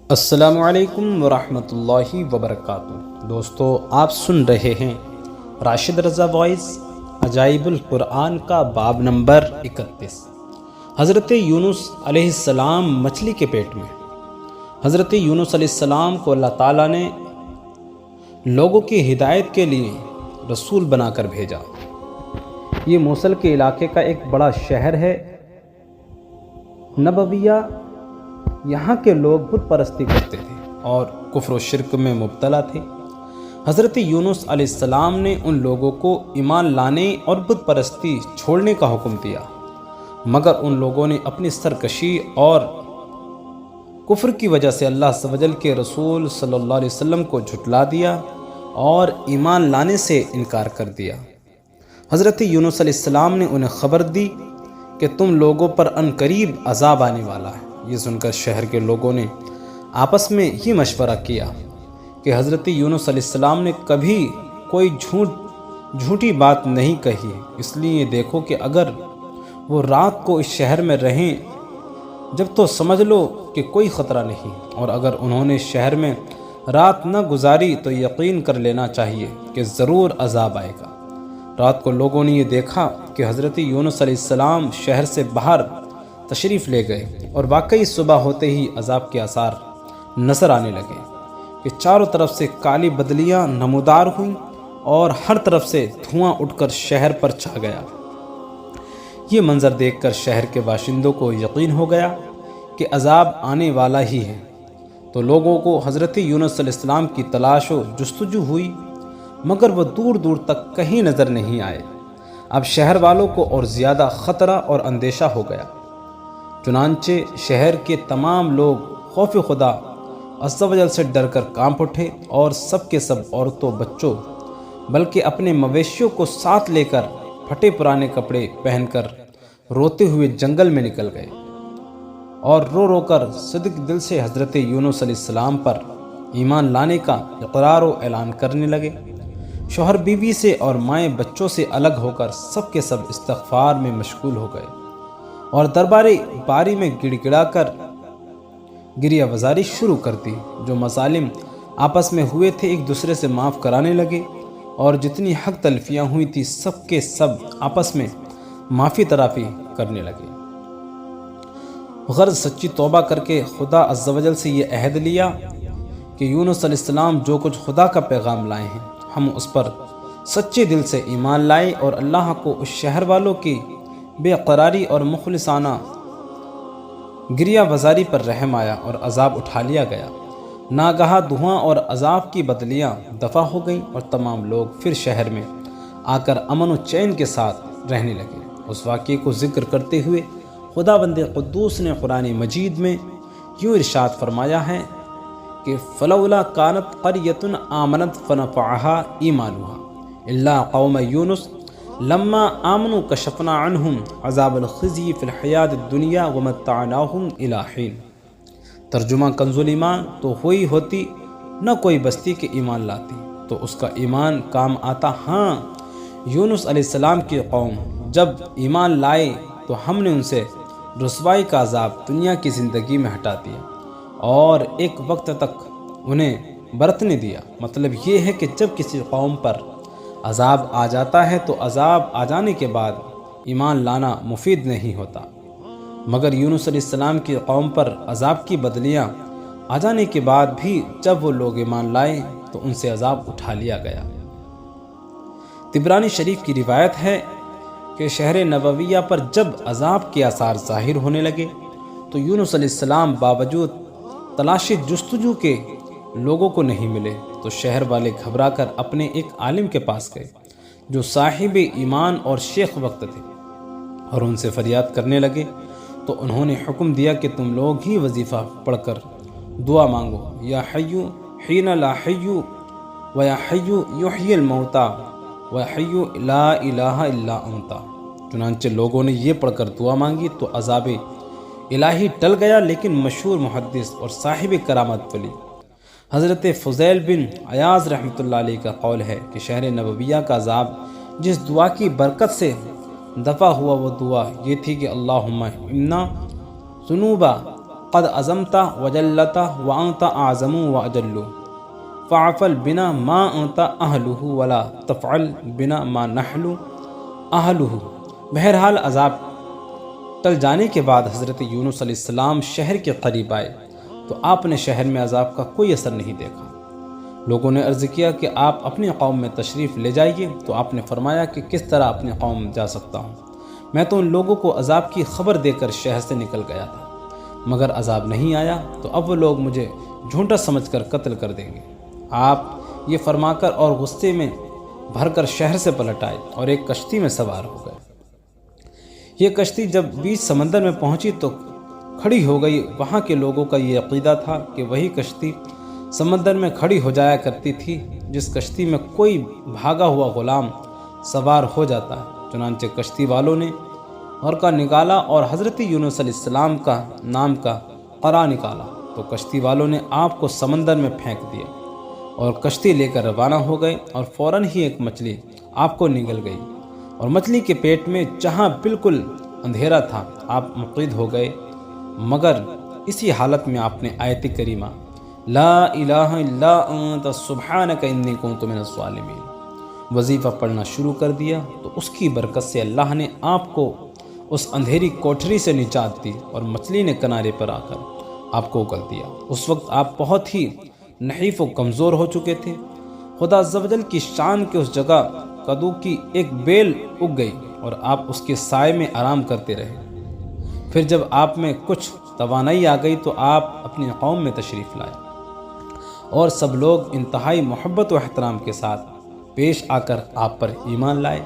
السلام علیکم ورحمۃ اللہ وبرکاتہ۔ دوستو، آپ سن رہے ہیں راشد رضا وائس عجائب القرآن کا باب نمبر 31۔ حضرت یونس علیہ السلام مچھلی کے پیٹ میں۔ حضرت یونس علیہ السلام کو اللہ تعالیٰ نے لوگوں کی ہدایت کے لیے رسول بنا کر بھیجا۔ یہ موصل کے علاقے کا ایک بڑا شہر ہے نبویہ۔ یہاں کے لوگ بت پرستی کرتے تھے اور کفر و شرک میں مبتلا تھے۔ حضرت یونس علیہ السلام نے ان لوگوں کو ایمان لانے اور بت پرستی چھوڑنے کا حکم دیا، مگر ان لوگوں نے اپنی سرکشی اور کفر کی وجہ سے اللہ عز و جل کے رسول صلی اللہ علیہ وسلم کو جھٹلا دیا اور ایمان لانے سے انکار کر دیا۔ حضرت یونس علیہ السلام نے انہیں خبر دی کہ تم لوگوں پر ان قریب عذاب آنے والا ہے۔ یہ سن کر شہر کے لوگوں نے آپس میں یہ مشورہ کیا کہ حضرت یونس علیہ السلام نے کبھی کوئی جھوٹی بات نہیں کہی، اس لیے دیکھو کہ اگر وہ رات کو اس شہر میں رہیں جب تو سمجھ لو کہ کوئی خطرہ نہیں، اور اگر انہوں نے شہر میں رات نہ گزاری تو یقین کر لینا چاہیے کہ ضرور عذاب آئے گا۔ رات کو لوگوں نے یہ دیکھا کہ حضرت یونس علیہ السلام شہر سے باہر تشریف لے گئے، اور واقعی صبح ہوتے ہی عذاب کے آثار نظر آنے لگے کہ چاروں طرف سے کالی بدلیاں نمودار ہوئیں اور ہر طرف سے دھواں اٹھ کر شہر پر چھا گیا۔ یہ منظر دیکھ کر شہر کے باشندوں کو یقین ہو گیا کہ عذاب آنے والا ہی ہے، تو لوگوں کو حضرت یونس علیہ السلام کی تلاش و جستجو ہوئی، مگر وہ دور دور تک کہیں نظر نہیں آئے۔ اب شہر والوں کو اور زیادہ خطرہ اور اندیشہ ہو گیا، چنانچہ شہر کے تمام لوگ خوف خدا عز و جل سے ڈر کر کانپ اٹھے، اور سب کے سب عورتوں بچوں بلکہ اپنے مویشیوں کو ساتھ لے کر پھٹے پرانے کپڑے پہن کر روتے ہوئے جنگل میں نکل گئے، اور رو رو کر صدق دل سے حضرت یونس علیہ السلام پر ایمان لانے کا اقرار و اعلان کرنے لگے۔ شوہر بیوی سے اور مائیں بچوں سے الگ ہو کر سب کے سب استغفار میں مشغول ہو گئے، اور دربار باری میں گڑ گڑا کر گریہ وزاری شروع کر دی۔ جو مظالم آپس میں ہوئے تھے ایک دوسرے سے معاف کرانے لگے، اور جتنی حق تلفیاں ہوئی تھی سب کے سب آپس میں معافی ترافی کرنے لگے۔ غرض سچی توبہ کر کے خدا عز و جل سے یہ عہد لیا کہ یونس علیہ السلام جو کچھ خدا کا پیغام لائے ہیں ہم اس پر سچے دل سے ایمان لائے، اور اللہ کو اس شہر والوں کی بے قراری اور مخلصانہ گریہ وزاری پر رحم آیا اور عذاب اٹھا لیا گیا۔ ناگہاں دھواں اور عذاب کی بدلیاں دفع ہو گئیں، اور تمام لوگ پھر شہر میں آ کر امن و چین کے ساتھ رہنے لگے۔ اس واقعے کو ذکر کرتے ہوئے خدا بند قدوس نے قرآن مجید میں یوں ارشاد فرمایا ہے کہ فلولا کانت قریۃ آمنت فنفعها ایمانها الا قوم یونس لما آمنوا کشفنا عنہم عذاب الخزی فی الحیات الدنیا ومتعناہم الی حین۔ ترجمہ کنز ایمان، تو ہوئی ہوتی نہ کوئی بستی کے ایمان لاتی تو اس کا ایمان کام آتا، ہاں یونس علیہ السلام کی قوم جب ایمان لائے تو ہم نے ان سے رسوائی کا عذاب دنیا کی زندگی میں ہٹا دیا اور ایک وقت تک انہیں برتنے دیا۔ مطلب یہ ہے کہ جب کسی قوم پر عذاب آ جاتا ہے تو عذاب آ جانے کے بعد ایمان لانا مفید نہیں ہوتا، مگر یونس علیہ السلام کی قوم پر عذاب کی بدلیاں آ جانے کے بعد بھی جب وہ لوگ ایمان لائے تو ان سے عذاب اٹھا لیا گیا۔ طبرانی شریف کی روایت ہے کہ شہر نبویہ پر جب عذاب کے آثار ظاہر ہونے لگے تو یونس علیہ السلام باوجود تلاش جستجو کے لوگوں کو نہیں ملے، تو شہر والے گھبرا کر اپنے ایک عالم کے پاس گئے جو صاحب ایمان اور شیخ وقت تھے، اور ان سے فریاد کرنے لگے۔ تو انہوں نے حکم دیا کہ تم لوگ ہی وظیفہ پڑھ کر دعا مانگو، یا حیو حین لا حیو و یا حیو یحیی الموتى و حیو لا الہ الا انت۔ چنانچہ لوگوں نے یہ پڑھ کر دعا مانگی تو عذاب الہی ٹل گیا، لیکن مشہور محدث اور صاحب کرامت ولی حضرت فضیل بن عیاض رحمۃ اللہ علیہ کا قول ہے کہ شہر نبویہ کا عذاب جس دعا کی برکت سے دفع ہوا وہ دعا یہ تھی کہ اللہم امنا ذنوبا قد عزمت وجلت وانت اعظم واجل فعفل بنا ما انت اہلہ ولا تفعل بنا ما نحل اہلہ۔ بہرحال عذاب ٹل جانے کے بعد حضرت یونس علیہ السلام شہر کے قریب آئے تو آپ نے شہر میں عذاب کا کوئی اثر نہیں دیکھا۔ لوگوں نے عرض کیا کہ آپ اپنی قوم میں تشریف لے جائیے، تو آپ نے فرمایا کہ کس طرح اپنی قوم جا سکتا ہوں، میں تو ان لوگوں کو عذاب کی خبر دے کر شہر سے نکل گیا تھا، مگر عذاب نہیں آیا، تو اب وہ لوگ مجھے جھوٹا سمجھ کر قتل کر دیں گے۔ آپ یہ فرما کر اور غصے میں بھر کر شہر سے پلٹ آئے اور ایک کشتی میں سوار ہو گئے۔ یہ کشتی جب بیچ سمندر میں پہنچی تو کھڑی ہو گئی۔ وہاں کے لوگوں کا یہ عقیدہ تھا کہ وہی کشتی سمندر میں کھڑی ہو جایا کرتی تھی جس کشتی میں کوئی بھاگا ہوا غلام سوار ہو جاتا ہے۔ چنانچہ کشتی والوں نے غرقہ نکالا اور حضرت یونس علیہ السلام کا نام کا قرا نکالا، تو کشتی والوں نے آپ کو سمندر میں پھینک دیا اور کشتی لے کر روانہ ہو گئے، اور فوراً ہی ایک مچھلی آپ کو نگل گئی، اور مچھلی کے پیٹ میں جہاں بالکل اندھیرا تھا آپ مقید ہو گئے، مگر اسی حالت میں آپ نے آیت کریمہ لا الہ الا انت سبحانک انی کنت من الظالمین وظیفہ پڑھنا شروع کر دیا، تو اس کی برکت سے اللہ نے آپ کو اس اندھیری کوٹھری سے نجات دی اور مچھلی نے کنارے پر آ کر آپ کو اگل دیا۔ اس وقت آپ بہت ہی نحیف و کمزور ہو چکے تھے۔ خدا عز و جل کی شان کے اس جگہ کدو کی ایک بیل اگ گئی اور آپ اس کے سائے میں آرام کرتے رہے۔ پھر جب آپ میں کچھ توانائی آ گئی تو آپ اپنی قوم میں تشریف لائے، اور سب لوگ انتہائی محبت و احترام کے ساتھ پیش آ کر آپ پر ایمان لائے۔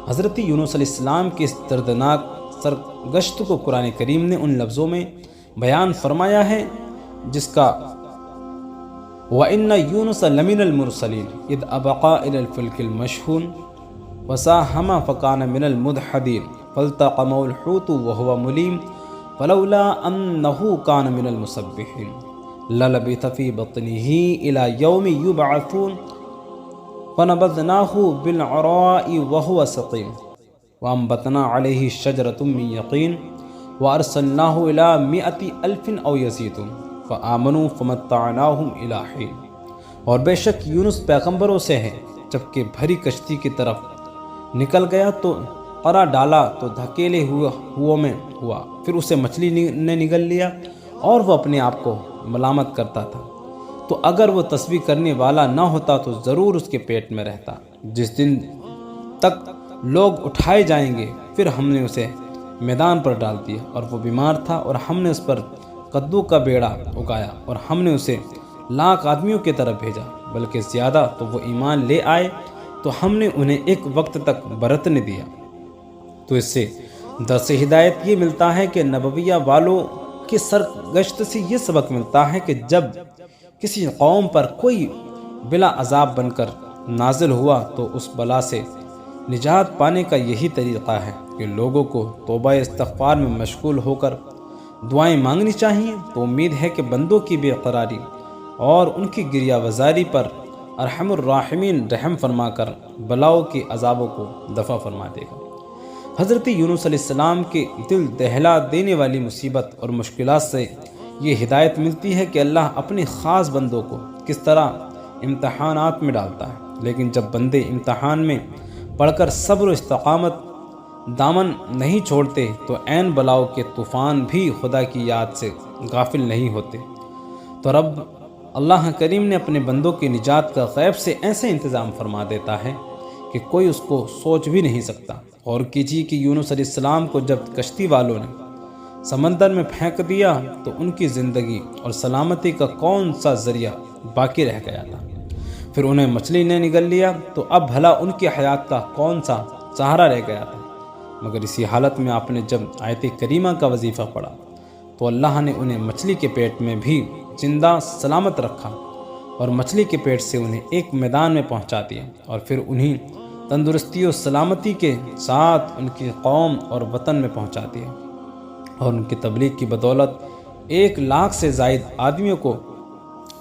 حضرت یونس علیہ السلام کی اس دردناک سرگشت کو قرآن کریم نے ان لفظوں میں بیان فرمایا ہے جس کا وَإِنَّ يُونُسَ لَمِنَ الْمُرْسَلِينَ إِذْ أَبَقَا إِلَى الْفُلْكِ الْمَشْحُونِ وَسَاهَمَ فَكَانَ مِنَ الْمُدْحَضِينَ فَالْتَقَمَهُ الْحُوتُ وَهُوَ مُلِيمٌ فَلَوْلَا أَنَّهُ كَانَ مِنَ الْمُسَبِّحِينَ لَلَبِثَ فِي بَطْنِهِ إِلَى يَوْمِ يُبْعَثُونَ فَنَبَذْنَاهُ بِالْعَرَاءِ وَهُوَ سَقِيمٌ وَأَنبَتْنَا عَلَيْهِ شَجَرَةً مِّن يَقِينٍ وَأَرْسَلْنَاهُ إِلَى 100,000 أَوْ يَزِيدُونَ فَآمَنُوا فَمَتَّعْنَاهُمْ إِلَىٰ حِينٍ۔ اور بے شک یونس پیغمبروں سے ہے، جبکہ بھری کشتی کی طرف نکل گیا تو قرا ڈالا تو دھکیلے ہوئے میں ہوا، پھر اسے مچھلی نے نگل لیا اور وہ اپنے آپ کو ملامت کرتا تھا، تو اگر وہ تسبیح کرنے والا نہ ہوتا تو ضرور اس کے پیٹ میں رہتا۔ جس دن تک لوگ اٹھائے جائیں گے پھر ہم نے اسے میدان پر ڈال دیا، اور وہ بیمار تھا، اور ہم نے اس پر کدو کا بیڑا اگایا، اور ہم نے اسے 100,000 آدمیوں کی طرف بھیجا، بلکہ زیادہ تو وہ ایمان لے آئے تو ہم نے انہیں ایک وقت تک برتنے دیا۔ تو اس سے درس ہدایت یہ ملتا ہے کہ نبویہ والوں کی سرگشت سے یہ سبق ملتا ہے کہ جب کسی قوم پر کوئی بلا عذاب بن کر نازل ہوا تو اس بلا سے نجات پانے کا یہی طریقہ ہے کہ لوگوں کو توبہ استغفار میں مشغول ہو کر دعائیں مانگنی چاہیے۔ تو امید ہے کہ بندوں کی بے قراری اور ان کی گریہ وزاری پر ارحم الراحمین رحم فرما کر بلاؤں کی عذابوں کو دفع فرما دے گا۔ حضرت یونس علیہ السلام کے دل دہلا دینے والی مصیبت اور مشکلات سے یہ ہدایت ملتی ہے کہ اللہ اپنے خاص بندوں کو کس طرح امتحانات میں ڈالتا ہے، لیکن جب بندے امتحان میں پڑھ کر صبر و استقامت دامن نہیں چھوڑتے تو عین بلاؤ کے طوفان بھی خدا کی یاد سے غافل نہیں ہوتے۔ تو رب اللہ کریم نے اپنے بندوں کی نجات کا غیب سے ایسے انتظام فرما دیتا ہے کہ کوئی اس کو سوچ بھی نہیں سکتا۔ اور کیجیے کہ یونس علیہ السلام کو جب کشتی والوں نے سمندر میں پھینک دیا تو ان کی زندگی اور سلامتی کا کون سا ذریعہ باقی رہ گیا تھا؟ پھر انہیں مچھلی نے نگل لیا تو اب بھلا ان کی حیات کا کون سا سہارا رہ گیا تھا؟ مگر اسی حالت میں آپ نے جب آیت کریمہ کا وظیفہ پڑھا تو اللہ نے انہیں مچھلی کے پیٹ میں بھی زندہ سلامت رکھا، اور مچھلی کے پیٹ سے انہیں ایک میدان میں پہنچا دیا، اور پھر انہیں تندرستی و سلامتی کے ساتھ ان کی قوم اور وطن میں پہنچا دیا، اور ان کی تبلیغ کی بدولت 1,00,000 سے زائد آدمیوں کو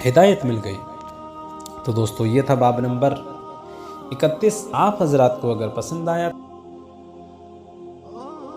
ہدایت مل گئی۔ تو دوستو یہ تھا باب نمبر 31۔ آپ حضرات کو اگر پسند آیا